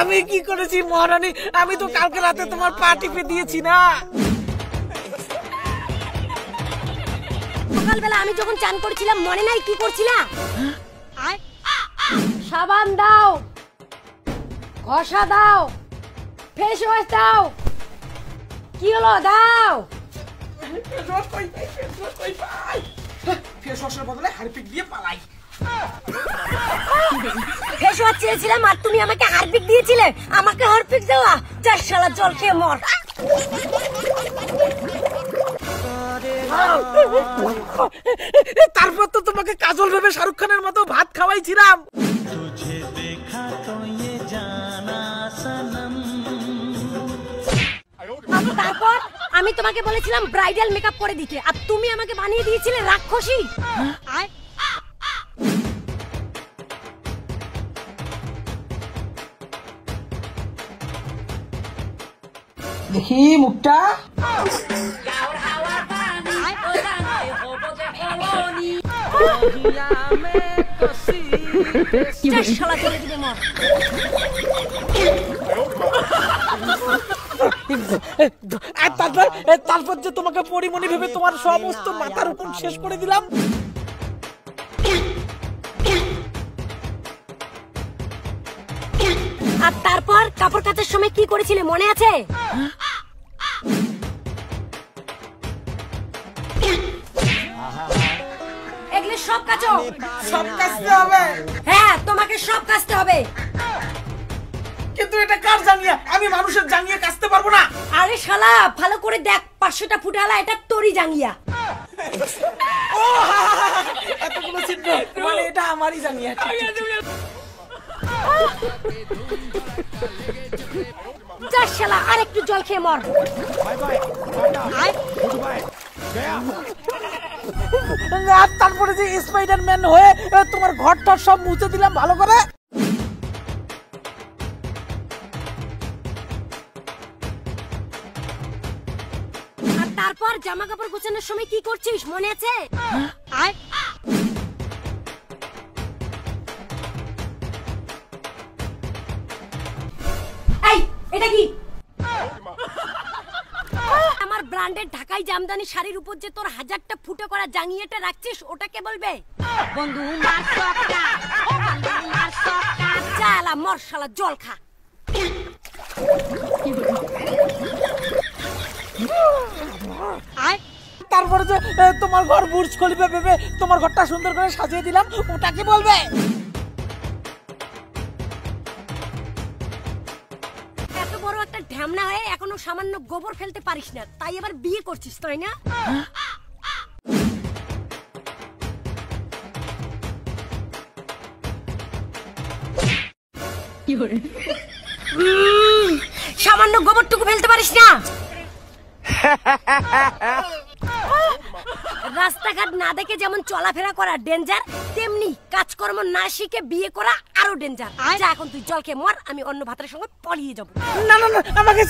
আমি কি করেছি মহারানী? আমি তো কালকে রাতে তোমার পা টিপে দিয়েছি না। সকালবেলা আমি যখন চান করছিলাম মনে নাই কি করছিলা? সাবান দাও, ঘষা দাও, ফেস ওয়াশ দাও। কি হলো? দাও। ফেস ওয়াশের বদলে হারপিক দিয়ে পালাই। ফেস ওয়াশ চেয়েছিলাম আর তুমি আমাকে হারপিক দিয়েছিলে। আমাকে হারপিক দেওয়া? যা শালা, জল খেয়ে মর। তারপর তো তোমাকে কাজল ভেবে শাহরুখ খানের মতো ভাত খাওয়াইছিলাম। তারপর আমি তোমাকে বলেছিলাম ব্রাইডাল মেকআপ করে দিতে, আর তুমি আমাকে বানিয়ে দিয়েছিলে রাক্ষসী। দেখি মুখটা। তারপর যে তোমাকে পরিমণি ভেবে তোমার সমস্ত মাথার উপর শেষ করে দিলাম। আর তারপর কাপড় কাচার সময় কি করেছিলে মনে আছে? এগুলো সব কাচো। সব কাচতে হবে? হ্যাঁ, তোমাকে সব কাচতে হবে। কিন্তু এটা কার জাঙ্গিয়া? আমি মানুষের জাঙ্গিয়া কাচতে পারবো না। আরে শালা, ভালো করে দেখ, 500টা ফুটালা, এটা তোরই জাঙ্গিয়া। এতগুলো ছিদ্র, মানে এটা আমারই জাঙ্গিয়া। যা শালা, আর একটু জল খেয়ে মর। আর তারপরে যে স্পাইডারম্যান হয়ে তোমার ঘরটা সব মুছে দিলাম ভালো করে। আর তারপর জামা কাপড় গোছানোর সময় কি করছিস মনে আছে? এই, এটা কি? আমার ব্র্যান্ডেড ঢাকাই জামদানি শাড়ির উপর যে তোর 1000টা ফুটে করা জাঙ্গিয়াটা রাখছিস, ওটাকে বলবে বন্ধু মার সবটা, ও বন্ধু মার সবটা। চালা মর শালা, জল খা। তারপরে যে তোমার ঘর বুর্জ খলিফা ভেবে তোমার ঘরটা সুন্দর করে সাজিয়ে দিলাম, ওটাকে বলবে এত বড় একটা ঢ্যামনা হয়ে এখনো সামান্য গোবর ফেলতে পারিস না, তাই এবার বিয়ে করছিস তাই না? সামান্য গোবরটুকু ফেলতে পারিস না? রাস্তাঘাট না দেখে যেমন চলাফেরা করা ডেঞ্জার, তেমনি কাজকর্ম না শিখে বিয়ে করা আরো ডেঞ্জার। যা এখন তুই জল খেয়ে মর, আমি অন্য ভাতের সঙ্গে পলিয়ে যাবো। না না না, আমাকে